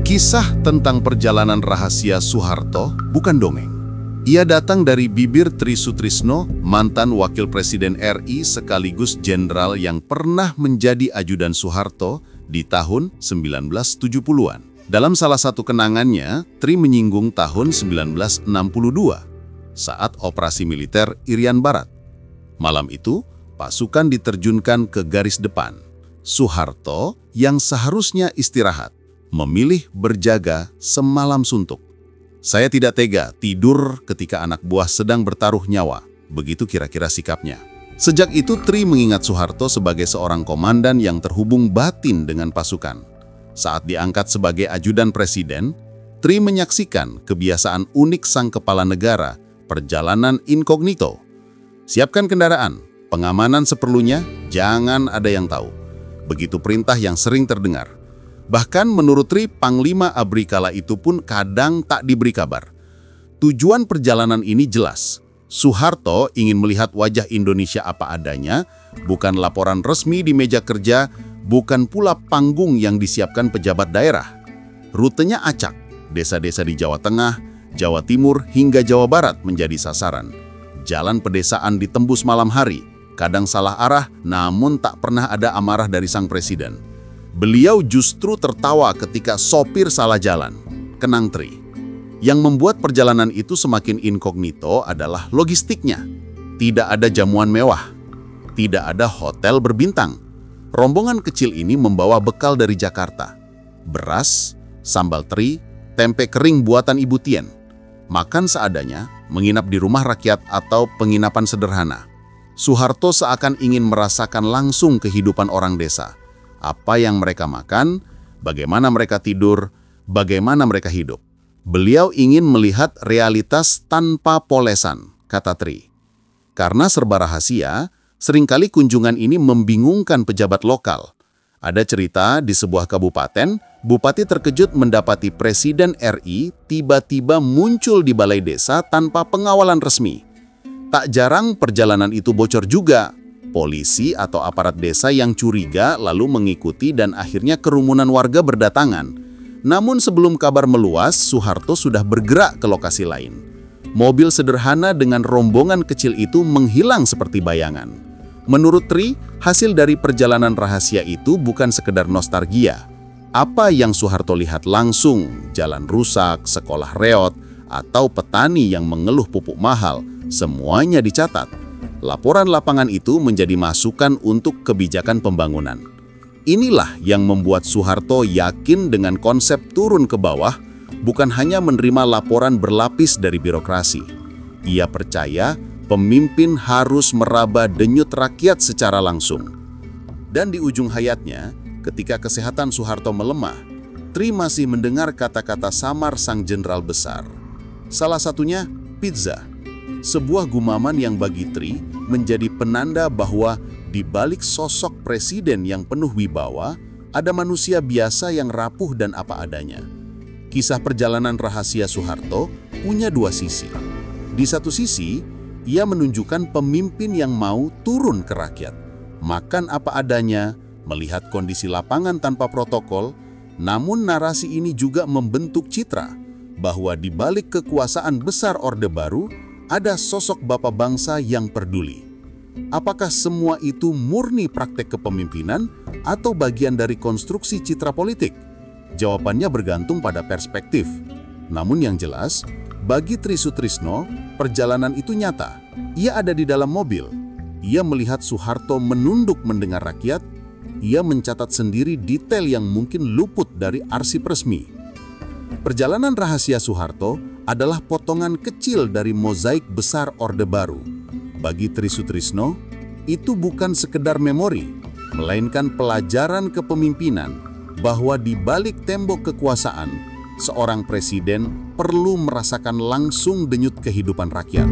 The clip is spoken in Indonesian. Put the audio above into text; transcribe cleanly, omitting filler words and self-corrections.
Kisah tentang perjalanan rahasia Soeharto bukan dongeng. Ia datang dari bibir Tri Sutrisno, mantan Wakil Presiden RI sekaligus jenderal yang pernah menjadi ajudan Soeharto di tahun 1970-an. Dalam salah satu kenangannya, Tri menyinggung tahun 1962 saat operasi militer Irian Barat. Malam itu, pasukan diterjunkan ke garis depan. Soeharto yang seharusnya istirahat, memilih berjaga semalam suntuk. Saya tidak tega tidur ketika anak buah sedang bertaruh nyawa. Begitu kira-kira sikapnya. Sejak itu Tri mengingat Soeharto sebagai seorang komandan yang terhubung batin dengan pasukan. Saat diangkat sebagai ajudan presiden, Tri menyaksikan kebiasaan unik sang kepala negara, perjalanan inkognito. Siapkan kendaraan, pengamanan seperlunya, jangan ada yang tahu. Begitu perintah yang sering terdengar. Bahkan menurut Tri, Panglima ABRI kala itu pun kadang tak diberi kabar. Tujuan perjalanan ini jelas. Soeharto ingin melihat wajah Indonesia apa adanya, bukan laporan resmi di meja kerja, bukan pula panggung yang disiapkan pejabat daerah. Rutenya acak, desa-desa di Jawa Tengah, Jawa Timur hingga Jawa Barat menjadi sasaran. Jalan pedesaan ditembus malam hari, kadang salah arah, namun tak pernah ada amarah dari sang presiden. Beliau justru tertawa ketika sopir salah jalan, kenang Tri. Yang membuat perjalanan itu semakin inkognito adalah logistiknya. Tidak ada jamuan mewah, tidak ada hotel berbintang. Rombongan kecil ini membawa bekal dari Jakarta. Beras, sambal teri, tempe kering buatan Ibu Tien. Makan seadanya, menginap di rumah rakyat atau penginapan sederhana. Soeharto seakan ingin merasakan langsung kehidupan orang desa. Apa yang mereka makan, bagaimana mereka tidur, bagaimana mereka hidup. Beliau ingin melihat realitas tanpa polesan, kata Tri. Karena serba rahasia, seringkali kunjungan ini membingungkan pejabat lokal. Ada cerita di sebuah kabupaten, bupati terkejut mendapati Presiden RI tiba-tiba muncul di balai desa tanpa pengawalan resmi. Tak jarang perjalanan itu bocor juga. Polisi atau aparat desa yang curiga lalu mengikuti dan akhirnya kerumunan warga berdatangan. Namun sebelum kabar meluas, Soeharto sudah bergerak ke lokasi lain. Mobil sederhana dengan rombongan kecil itu menghilang seperti bayangan. Menurut Tri, hasil dari perjalanan rahasia itu bukan sekedar nostalgia. Apa yang Soeharto lihat langsung, jalan rusak, sekolah reot, atau petani yang mengeluh pupuk mahal, semuanya dicatat. Laporan lapangan itu menjadi masukan untuk kebijakan pembangunan. Inilah yang membuat Soeharto yakin dengan konsep turun ke bawah, bukan hanya menerima laporan berlapis dari birokrasi. Ia percaya pemimpin harus meraba denyut rakyat secara langsung. Dan di ujung hayatnya, ketika kesehatan Soeharto melemah, Tri masih mendengar kata-kata samar sang jenderal besar. Salah satunya, pizza. Sebuah gumaman yang bagi Tri menjadi penanda bahwa di balik sosok presiden yang penuh wibawa, ada manusia biasa yang rapuh dan apa adanya. Kisah perjalanan rahasia Soeharto punya dua sisi. Di satu sisi, ia menunjukkan pemimpin yang mau turun ke rakyat, makan apa adanya, melihat kondisi lapangan tanpa protokol. Namun narasi ini juga membentuk citra bahwa di balik kekuasaan besar Orde Baru, ada sosok bapak bangsa yang peduli. Apakah semua itu murni praktek kepemimpinan atau bagian dari konstruksi citra politik? Jawabannya bergantung pada perspektif. Namun yang jelas, bagi Tri Sutrisno, perjalanan itu nyata. Ia ada di dalam mobil. Ia melihat Soeharto menunduk mendengar rakyat. Ia mencatat sendiri detail yang mungkin luput dari arsip resmi. Perjalanan rahasia Soeharto adalah potongan kecil dari mozaik besar Orde Baru. Bagi Tri Sutrisno, itu bukan sekedar memori, melainkan pelajaran kepemimpinan bahwa di balik tembok kekuasaan, seorang presiden perlu merasakan langsung denyut kehidupan rakyat.